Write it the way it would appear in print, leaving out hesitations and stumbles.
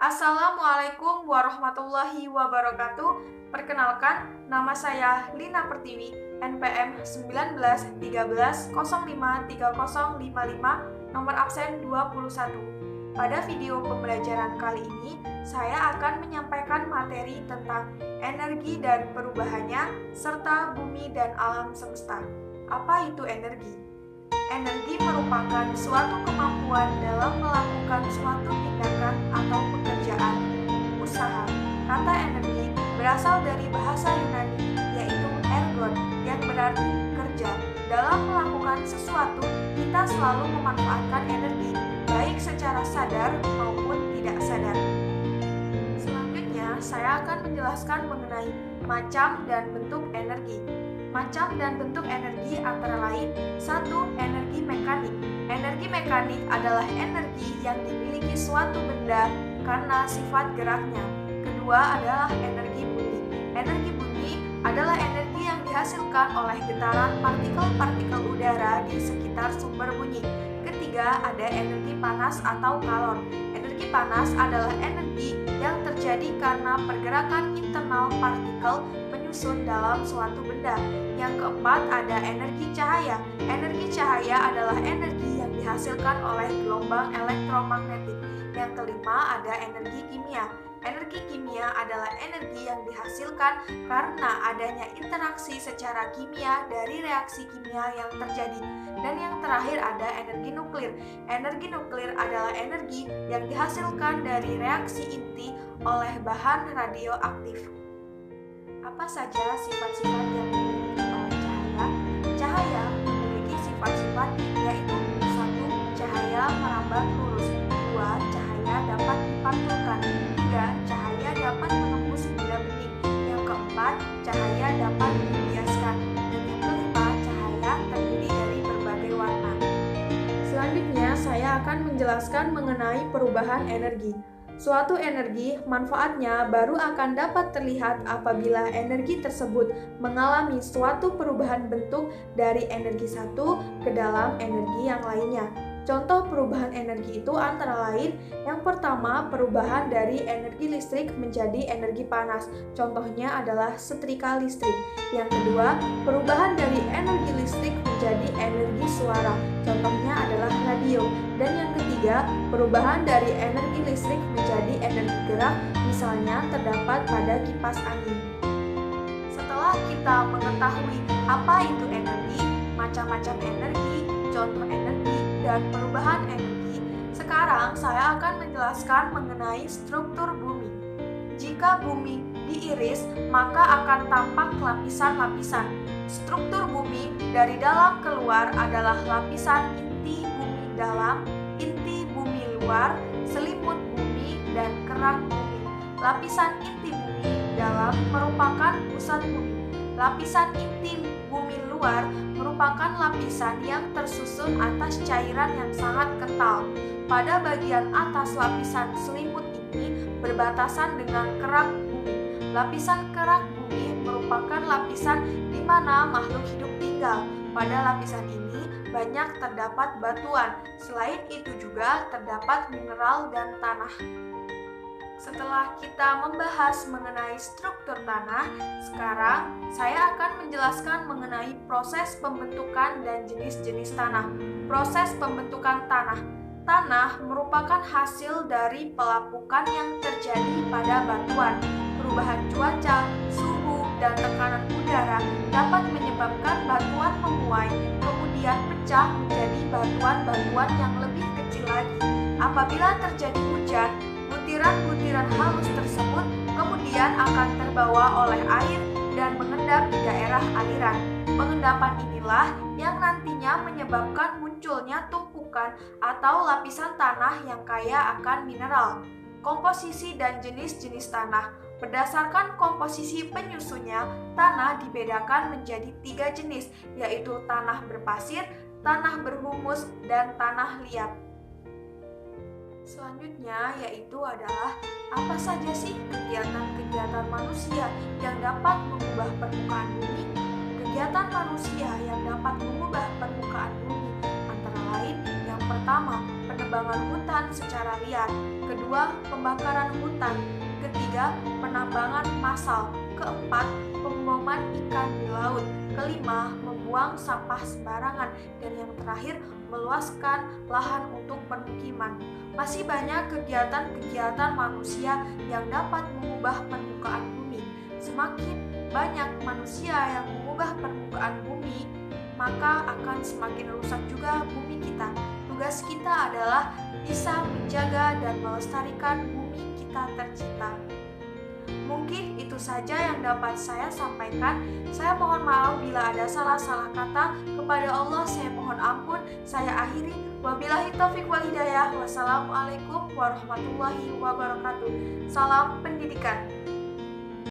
Assalamualaikum warahmatullahi wabarakatuh. Perkenalkan, nama saya Lina Pertiwi, NPM 1913053055, nomor absen 21. Pada video pembelajaran kali ini, saya akan menyampaikan materi tentang energi dan perubahannya, serta bumi dan alam semesta. Apa itu energi? Energi merupakan suatu kemampuan dalam melakukan suatu tindakan atau pekerjaan, usaha. Kata energi berasal dari bahasa Yunani, yaitu ergon, yang berarti kerja. Dalam melakukan sesuatu, kita selalu memanfaatkan energi, baik secara sadar maupun tidak sadar. Selanjutnya, saya akan menjelaskan mengenai macam dan bentuk energi. Macam dan bentuk energi antara lain: 1. Energi mekanik. Energi mekanik adalah energi yang dimiliki suatu benda karena sifat geraknya. Kedua adalah energi bunyi. Energi bunyi adalah energi yang dihasilkan oleh getaran partikel-partikel udara di sekitar sumber bunyi. Ketiga, ada energi panas atau kalor. Energi panas adalah energi yang terjadi karena pergerakan internal partikel menyusun dalam suatu benda. Yang keempat, ada energi cahaya. Energi cahaya adalah energi yang dihasilkan oleh gelombang elektromagnetik. Yang kelima, ada energi kimia. Energi kimia adalah energi yang dihasilkan karena adanya interaksi secara kimia dari reaksi kimia yang terjadi. Dan yang terakhir, ada energi nuklir. Energi nuklir adalah energi yang dihasilkan dari reaksi inti oleh bahan radioaktif. Apa saja sifat-sifat yang dimiliki oleh cahaya? Cahaya memiliki sifat-sifat, yaitu 1. Cahaya merambat lurus. 2. Cahaya dapat dipantulkan. 3. Cahaya dapat menembus benda bening. Yang keempat, cahaya dapat dibiaskan. Dan yang kelima, cahaya terdiri dari berbagai warna. Selanjutnya, saya akan menjelaskan mengenai perubahan energi. Suatu energi, manfaatnya baru akan dapat terlihat apabila energi tersebut mengalami suatu perubahan bentuk dari energi satu ke dalam energi yang lainnya. Contoh perubahan energi itu antara lain: yang pertama, perubahan dari energi listrik menjadi energi panas. Contohnya adalah setrika listrik. Yang kedua, perubahan dari energi listrik menjadi energi suara. Contohnya adalah radio. Dan yang ketiga, perubahan dari energi listrik menjadi energi gerak, misalnya terdapat pada kipas angin. Setelah kita mengetahui apa itu energi, macam-macam energi, contoh energi, dan perubahan energi, sekarang saya akan menjelaskan mengenai struktur bumi. Jika bumi diiris, maka akan tampak lapisan-lapisan. Struktur bumi dari dalam keluar adalah lapisan inti bumi dalam, inti bumi luar, selimut bumi, dan kerak bumi. Lapisan inti bumi dalam merupakan pusat bumi. Lapisan inti bumi luar merupakan lapisan yang tersusun atas cairan yang sangat kental. Pada bagian atas lapisan selimut ini berbatasan dengan kerak bumi. Lapisan kerak bumi merupakan lapisan di mana makhluk hidup tinggal. Pada lapisan ini banyak terdapat batuan. Selain itu juga terdapat mineral dan tanah. Setelah kita membahas mengenai struktur tanah, sekarang saya akan menjelaskan mengenai proses pembentukan dan jenis-jenis tanah. Proses pembentukan tanah. Tanah merupakan hasil dari pelapukan yang terjadi pada batuan. Perubahan cuaca, suhu, dan tekanan udara dapat menyebabkan batuan menguai, kemudian pecah menjadi batuan-batuan yang lebih kecil lagi. Apabila terjadi hujan, butiran-butiran halus tersebut kemudian akan terbawa oleh air dan mengendap di daerah aliran. Pengendapan inilah yang nantinya menyebabkan munculnya tumpukan atau lapisan tanah yang kaya akan mineral. Komposisi dan jenis-jenis tanah. Berdasarkan komposisi penyusunnya, tanah dibedakan menjadi 3 jenis, yaitu tanah berpasir, tanah berhumus, dan tanah liat. Selanjutnya yaitu adalah apa saja sih kegiatan-kegiatan manusia yang dapat mengubah permukaan bumi? Kegiatan manusia yang dapat mengubah permukaan bumi antara lain: yang pertama, penebangan hutan secara liar. Kedua, pembakaran hutan. Ketiga, penambangan massal. Keempat, pemboman ikan di laut. Kelima, membuang sampah sembarangan. Dan yang terakhir, meluaskan lahan untuk permukiman. Masih banyak kegiatan-kegiatan manusia yang dapat mengubah permukaan bumi. Semakin banyak manusia yang mengubah permukaan bumi, maka akan semakin rusak juga bumi kita. Tugas kita adalah bisa menjaga dan melestarikan bumi kita tercinta. Mungkin itu saja yang dapat saya sampaikan. Saya mohon maaf bila ada salah-salah kata. Kepada Allah saya mohon ampun. Saya akhiri. Wabillahi taufiq wal hidayah. Wassalamualaikum warahmatullahi wabarakatuh. Salam pendidikan.